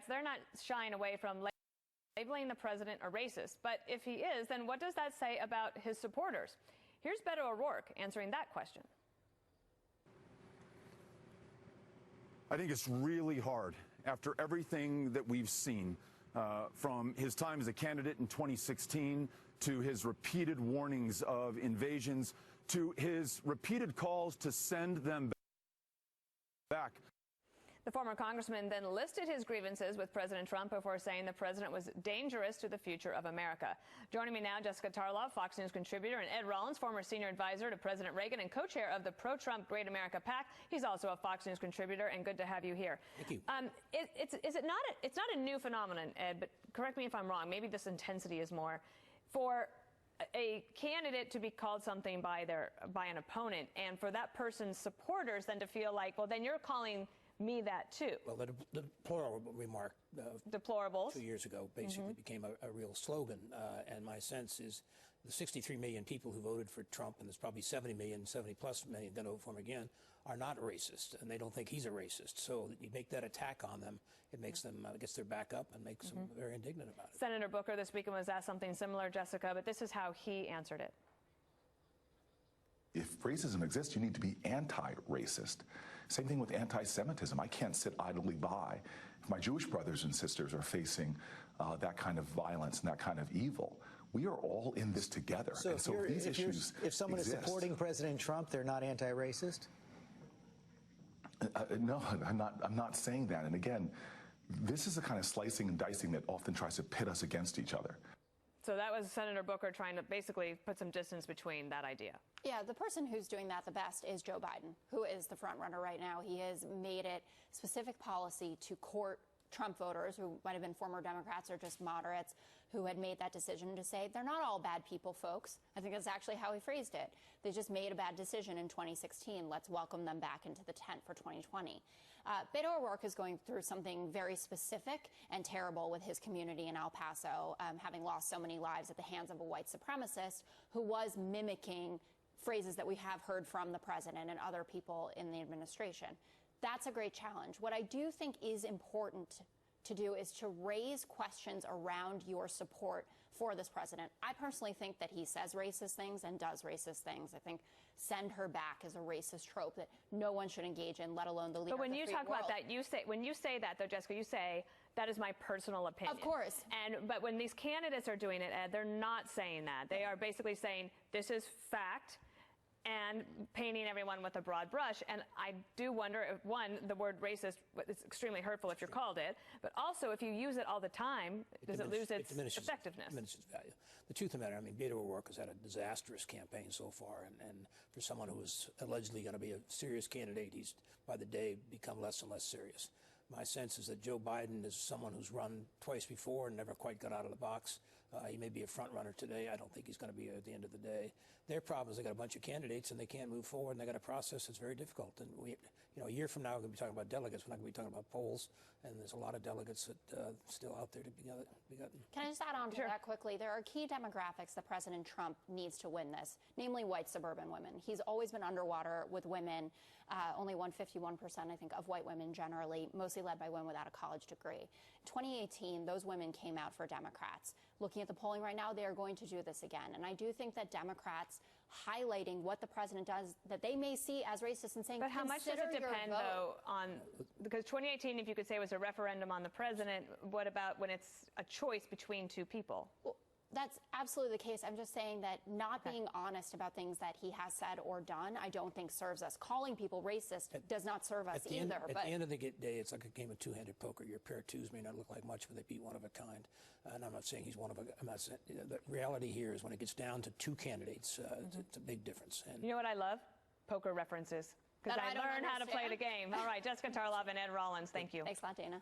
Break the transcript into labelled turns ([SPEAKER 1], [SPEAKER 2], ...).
[SPEAKER 1] they're not shying away from labeling the president a racist. But if he is, then what does that say about his supporters? Here's Beto O'Rourke answering that question.
[SPEAKER 2] I think it's really hard after everything that we've seen from his time as a candidate in 2016 to his repeated warnings of invasions to his repeated calls to send them back.
[SPEAKER 1] The former congressman then listed his grievances with President Trump before saying the president was dangerous to the future of America. Joining me now, Jessica Tarlov, Fox News contributor, and Ed Rollins, former senior advisor to President Reagan and co-chair of the pro-Trump Great America PAC. He's also a Fox News contributor, and good to have you here.
[SPEAKER 3] Thank you.
[SPEAKER 1] It's not a new phenomenon, Ed, but correct me if I'm wrong. Maybe this intensity is more for a candidate to be called something by an opponent, and for that person's supporters then to feel like, well, then you're calling me that too.
[SPEAKER 3] Well, the deplorable remark
[SPEAKER 1] deplorables
[SPEAKER 3] 2 years ago basically became a real slogan, and my sense is the 63 million people who voted for Trump, and there's probably 70 plus million going to vote for him again, are not racist, and they don't think he's a racist. So you make that attack on them, it makes them gets their back up and makes them very indignant about it.
[SPEAKER 1] Senator Booker this weekend was asked something similar, Jessica, but this is how he answered it.
[SPEAKER 4] If racism exists, you need to be anti-racist. Same thing with anti-Semitism. I can't sit idly by if my Jewish brothers and sisters are facing that kind of violence and that kind of evil. We are all in this together.
[SPEAKER 5] So,
[SPEAKER 4] and so these issues
[SPEAKER 5] if someone
[SPEAKER 4] exist.
[SPEAKER 5] is supporting President Trump, they're not anti-racist?
[SPEAKER 4] No, I'm not saying that. And again, this is the kind of slicing and dicing that often tries to pit us against each other.
[SPEAKER 1] So that was Senator Booker trying to basically put some distance between that idea.
[SPEAKER 6] Yeah, the person who's doing that the best is Joe Biden, who is the front runner right now. He has made it specific policy to court Trump voters who might have been former Democrats or just moderates who had made that decision to say they're not all bad people, folks. I think that's actually how he phrased it. They just made a bad decision in 2016. Let's welcome them back into the tent for 2020. Beto O'Rourke is going through something very specific and terrible with his community in El Paso, having lost so many lives at the hands of a white supremacist who was mimicking phrases that we have heard from the president and other people in the administration. That's a great challenge. What I do think is important to do is to raise questions around your support for this president. I personally think that he says racist things and does racist things. I think send her back is a racist trope that no one should engage in, let alone the leader of the free world.
[SPEAKER 1] But when you talk about that, when you say that, though, Jessica, you say that is my personal opinion.
[SPEAKER 6] Of course.
[SPEAKER 1] But when these candidates are doing it, Ed, they're not saying that. They are basically saying this is fact, and painting everyone with a broad brush. And I do wonder if, one, the word racist is extremely hurtful if you're called it, but also if you use it all the time, does it lose its effectiveness?
[SPEAKER 3] It diminishes value. The truth of the matter, I mean, Beto O'Rourke has had a disastrous campaign so far, and for someone who was allegedly going to be a serious candidate, he's by the day become less and less serious. My sense is that Joe Biden is someone who's run twice before and never quite got out of the box. He may be a front runner today. I don't think he's going to be at the end of the day. Their problem is they got a bunch of candidates and they can't move forward, and they got a process that's very difficult. And a year from now, we're going to be talking about delegates. We're not going to be talking about polls. And there's a lot of delegates that still out there to be gotten.
[SPEAKER 6] Can I just add on to that quickly? There are key demographics that President Trump needs to win this, namely white suburban women. He's always been underwater with women. Only 151%, I think, of white women generally, mostly led by women without a college degree. In 2018, those women came out for Democrats. Looking at the polling right now, they are going to do this again. And I do think that Democrats highlighting what the president does that they may see as racist and saying,
[SPEAKER 1] but how much does it depend, though, on, because 2018, if you could say, was a referendum on the president, what about when it's a choice between two people?
[SPEAKER 6] Well, that's absolutely the case. I'm just saying that not being honest about things that he has said or done, I don't think serves us. Calling people racist does not serve us either.
[SPEAKER 3] At the end of the day, it's like a game of two-handed poker. Your pair of twos may not look like much, but they beat one of a kind. And I'm not saying he's one of a. I'm not saying the reality here is when it gets down to two candidates, it's a big difference. And
[SPEAKER 1] you know what I love? Poker references. Because I learned how to play the game. All right, Jessica Tarlov and Ed Rollins, thank you.
[SPEAKER 6] Thanks a lot, Dana.